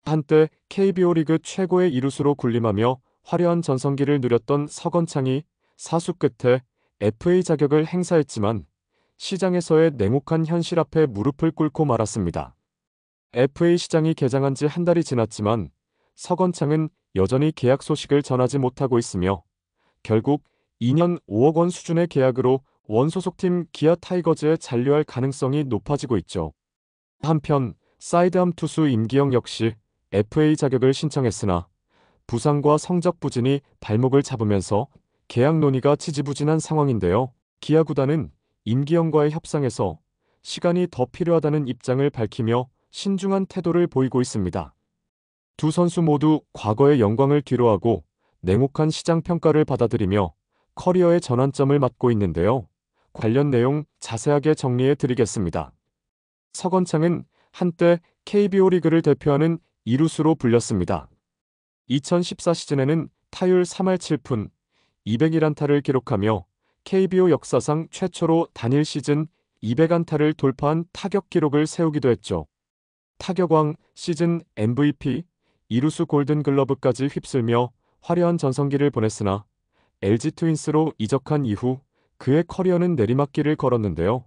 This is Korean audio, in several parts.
한때 KBO 리그 최고의 이루수로 군림하며 화려한 전성기를 누렸던 서건창이 사수 끝에 FA 자격을 행사했지만 시장에서의 냉혹한 현실 앞에 무릎을 꿇고 말았습니다. FA 시장이 개장한 지 한 달이 지났지만 서건창은 여전히 계약 소식을 전하지 못하고 있으며 결국 2년 5억 원 수준의 계약으로 원소속팀 기아 타이거즈에 잔류할 가능성이 높아지고 있죠. 한편 사이드암 투수 임기영 역시 FA 자격을 신청했으나 부상과 성적 부진이 발목을 잡으면서 계약 논의가 지지부진한 상황인데요. 기아 구단은 임기영과의 협상에서 시간이 더 필요하다는 입장을 밝히며 신중한 태도를 보이고 있습니다. 두 선수 모두 과거의 영광을 뒤로하고 냉혹한 시장 평가를 받아들이며 커리어의 전환점을 맞고 있는데요. 관련 내용 자세하게 정리해 드리겠습니다. 서건창은 한때 KBO 리그를 대표하는 이루수로 불렸습니다. 2014 시즌에는 타율 3할 7푼 201안타를 기록하며 KBO 역사상 최초로 단일 시즌 200안타를 돌파한 타격 기록을 세우기도 했죠. 타격왕, 시즌 MVP, 이루수 골든글러브까지 휩쓸며 화려한 전성기를 보냈으나 LG 트윈스로 이적한 이후 그의 커리어는 내리막길을 걸었는데요.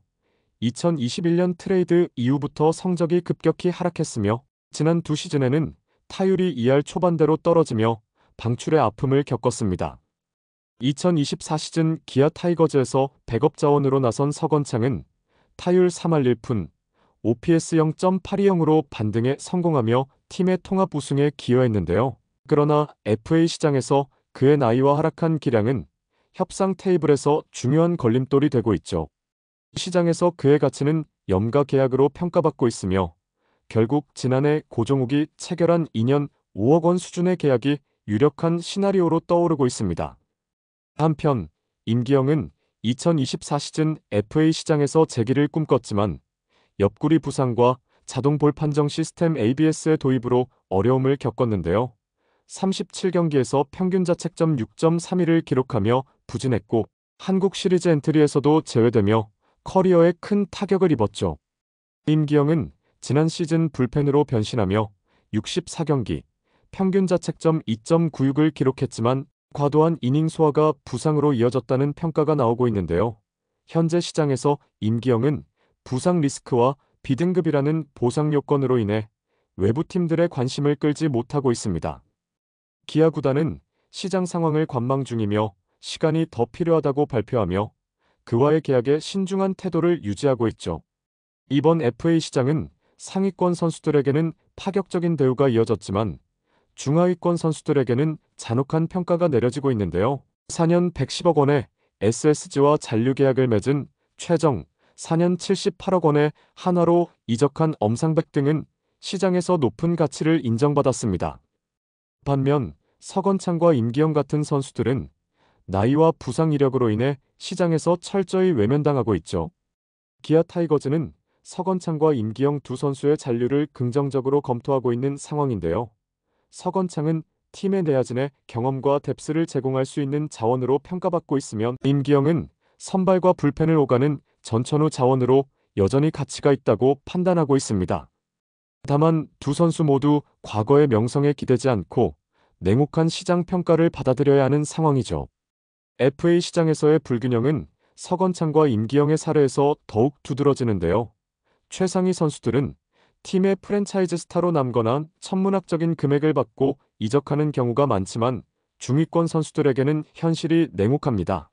2021년 트레이드 이후부터 성적이 급격히 하락했으며 지난 두 시즌에는 타율이 2할 초반대로 떨어지며 방출의 아픔을 겪었습니다. 2024 시즌 기아 타이거즈에서 백업 자원으로 나선 서건창은 타율 3할 1푼, OPS 0.820으로 반등에 성공하며 팀의 통합 우승에 기여했는데요. 그러나 FA 시장에서 그의 나이와 하락한 기량은 협상 테이블에서 중요한 걸림돌이 되고 있죠. 시장에서 그의 가치는 염가 계약으로 평가받고 있으며 결국 지난해 고종욱이 체결한 2년 5억 원 수준의 계약이 유력한 시나리오로 떠오르고 있습니다. 한편 임기영은 2024 시즌 FA 시장에서 재기를 꿈꿨지만 옆구리 부상과 자동 볼 판정 시스템 ABS의 도입으로 어려움을 겪었는데요. 37경기에서 평균 자책점 6.31을 기록하며 부진했고 한국 시리즈 엔트리에서도 제외되며 커리어에 큰 타격을 입었죠. 임기영은 지난 시즌 불펜으로 변신하며 64경기, 평균 자책점 2.96을 기록했지만 과도한 이닝 소화가 부상으로 이어졌다는 평가가 나오고 있는데요. 현재 시장에서 임기영은 부상 리스크와 B등급이라는 보상 요건으로 인해 외부 팀들의 관심을 끌지 못하고 있습니다. 기아 구단은 시장 상황을 관망 중이며 시간이 더 필요하다고 발표하며 그와의 계약에 신중한 태도를 유지하고 있죠. 이번 FA 시장은 상위권 선수들에게는 파격적인 대우가 이어졌지만 중하위권 선수들에게는 잔혹한 평가가 내려지고 있는데요. 4년 110억 원의 SSG와 잔류 계약을 맺은 최정, 4년 78억 원의 한화로 이적한 엄상백 등은 시장에서 높은 가치를 인정받았습니다. 반면 서건창과 임기영 같은 선수들은 나이와 부상 이력으로 인해 시장에서 철저히 외면당하고 있죠. 기아 타이거즈는 서건창과 임기영 두 선수의 잔류를 긍정적으로 검토하고 있는 상황인데요. 서건창은 팀의 내야진에 경험과 뎁스를 제공할 수 있는 자원으로 평가받고 있으면 임기영은 선발과 불펜을 오가는 전천후 자원으로 여전히 가치가 있다고 판단하고 있습니다. 다만 두 선수 모두 과거의 명성에 기대지 않고 냉혹한 시장 평가를 받아들여야 하는 상황이죠. FA 시장에서의 불균형은 서건창과 임기영의 사례에서 더욱 두드러지는데요. 최상위 선수들은 팀의 프랜차이즈 스타로 남거나 천문학적인 금액을 받고 이적하는 경우가 많지만 중위권 선수들에게는 현실이 냉혹합니다.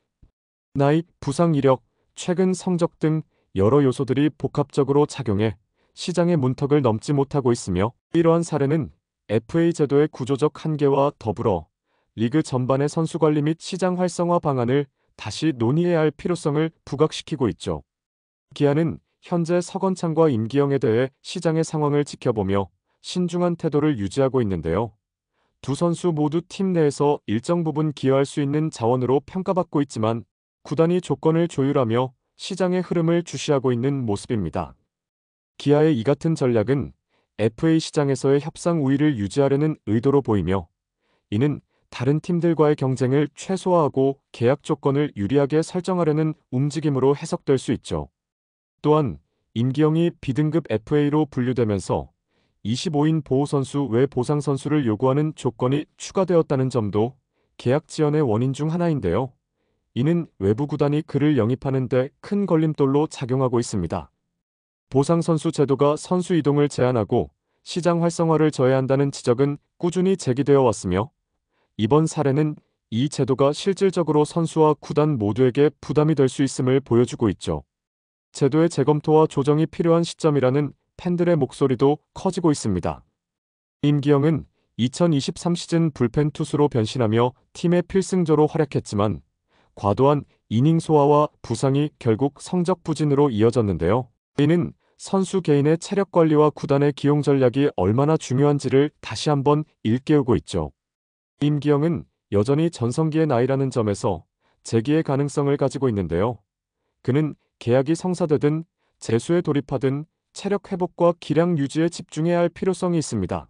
나이, 부상 이력, 최근 성적 등 여러 요소들이 복합적으로 작용해 시장의 문턱을 넘지 못하고 있으며 이러한 사례는 FA 제도의 구조적 한계와 더불어 리그 전반의 선수 관리 및 시장 활성화 방안을 다시 논의해야 할 필요성을 부각시키고 있죠. 기아는 현재 서건창과 임기영에 대해 시장의 상황을 지켜보며 신중한 태도를 유지하고 있는데요. 두 선수 모두 팀 내에서 일정 부분 기여할 수 있는 자원으로 평가받고 있지만 구단이 조건을 조율하며 시장의 흐름을 주시하고 있는 모습입니다. 기아의 이 같은 전략은 FA 시장에서의 협상 우위를 유지하려는 의도로 보이며 이는 다른 팀들과의 경쟁을 최소화하고 계약 조건을 유리하게 설정하려는 움직임으로 해석될 수 있죠. 또한 임기영이 B등급 FA로 분류되면서 25인 보호선수 외 보상선수를 요구하는 조건이 추가되었다는 점도 계약 지연의 원인 중 하나인데요. 이는 외부 구단이 그를 영입하는 데 큰 걸림돌로 작용하고 있습니다. 보상선수 제도가 선수 이동을 제한하고 시장 활성화를 저해한다는 지적은 꾸준히 제기되어 왔으며, 이번 사례는 이 제도가 실질적으로 선수와 구단 모두에게 부담이 될 수 있음을 보여주고 있죠. 제도의 재검토와 조정이 필요한 시점이라는 팬들의 목소리도 커지고 있습니다. 임기영은 2023 시즌 불펜 투수로 변신하며 팀의 필승조로 활약했지만 과도한 이닝 소화와 부상이 결국 성적 부진으로 이어졌는데요. 이는 선수 개인의 체력 관리와 구단의 기용 전략이 얼마나 중요한지를 다시 한번 일깨우고 있죠. 임기영은 여전히 전성기의 나이라는 점에서 재기의 가능성을 가지고 있는데요. 그는 계약이 성사되든 재수에 돌입하든 체력 회복과 기량 유지에 집중해야 할 필요성이 있습니다.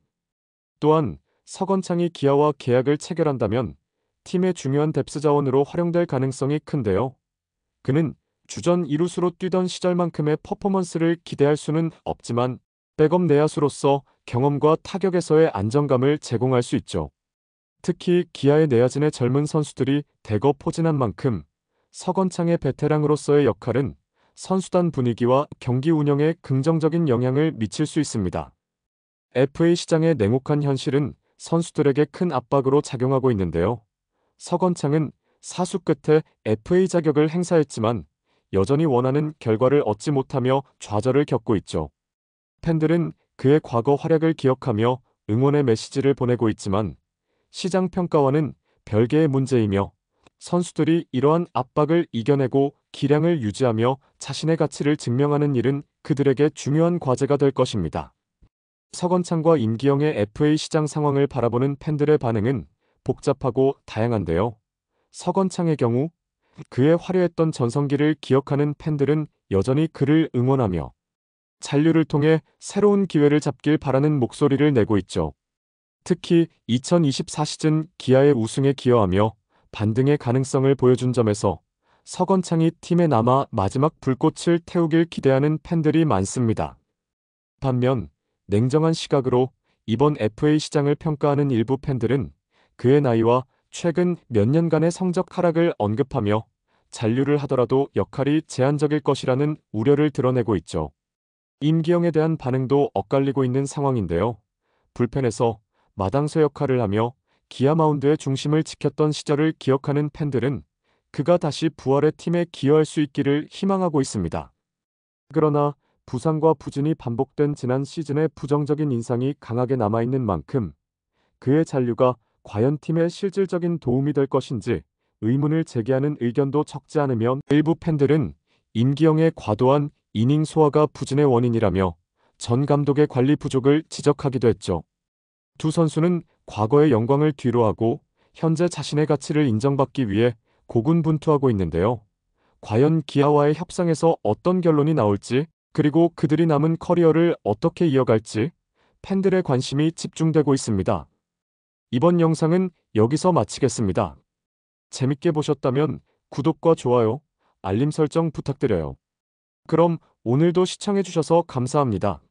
또한 서건창이 기아와 계약을 체결한다면 팀의 중요한 뎁스 자원으로 활용될 가능성이 큰데요. 그는 주전 2루수로 뛰던 시절만큼의 퍼포먼스를 기대할 수는 없지만 백업 내야수로서 경험과 타격에서의 안정감을 제공할 수 있죠. 특히 기아의 내야진의 젊은 선수들이 대거 포진한 만큼 서건창의 베테랑으로서의 역할은 선수단 분위기와 경기 운영에 긍정적인 영향을 미칠 수 있습니다. FA 시장의 냉혹한 현실은 선수들에게 큰 압박으로 작용하고 있는데요. 서건창은 사수 끝에 FA 자격을 행사했지만 여전히 원하는 결과를 얻지 못하며 좌절을 겪고 있죠. 팬들은 그의 과거 활약을 기억하며 응원의 메시지를 보내고 있지만 시장 평가와는 별개의 문제이며, 선수들이 이러한 압박을 이겨내고 기량을 유지하며 자신의 가치를 증명하는 일은 그들에게 중요한 과제가 될 것입니다. 서건창과 임기영의 FA 시장 상황을 바라보는 팬들의 반응은 복잡하고 다양한데요. 서건창의 경우 그의 화려했던 전성기를 기억하는 팬들은 여전히 그를 응원하며 잔류를 통해 새로운 기회를 잡길 바라는 목소리를 내고 있죠. 특히 2024 시즌 기아의 우승에 기여하며 반등의 가능성을 보여준 점에서 서건창이 팀에 남아 마지막 불꽃을 태우길 기대하는 팬들이 많습니다. 반면 냉정한 시각으로 이번 FA 시장을 평가하는 일부 팬들은 그의 나이와 최근 몇 년간의 성적 하락을 언급하며 잔류를 하더라도 역할이 제한적일 것이라는 우려를 드러내고 있죠. 임기영에 대한 반응도 엇갈리고 있는 상황인데요. 불펜에서 마당쇠 역할을 하며 기아 마운드의 중심을 지켰던 시절을 기억하는 팬들은 그가 다시 부활의 팀에 기여할 수 있기를 희망하고 있습니다. 그러나 부상과 부진이 반복된 지난 시즌의 부정적인 인상이 강하게 남아있는 만큼 그의 잔류가 과연 팀에 실질적인 도움이 될 것인지 의문을 제기하는 의견도 적지 않으면, 일부 팬들은 임기영의 과도한 이닝 소화가 부진의 원인이라며 전 감독의 관리 부족을 지적하기도 했죠. 두 선수는 과거의 영광을 뒤로하고 현재 자신의 가치를 인정받기 위해 고군분투하고 있는데요. 과연 기아와의 협상에서 어떤 결론이 나올지, 그리고 그들이 남은 커리어를 어떻게 이어갈지 팬들의 관심이 집중되고 있습니다. 이번 영상은 여기서 마치겠습니다. 재밌게 보셨다면 구독과 좋아요, 알림 설정 부탁드려요. 그럼 오늘도 시청해주셔서 감사합니다.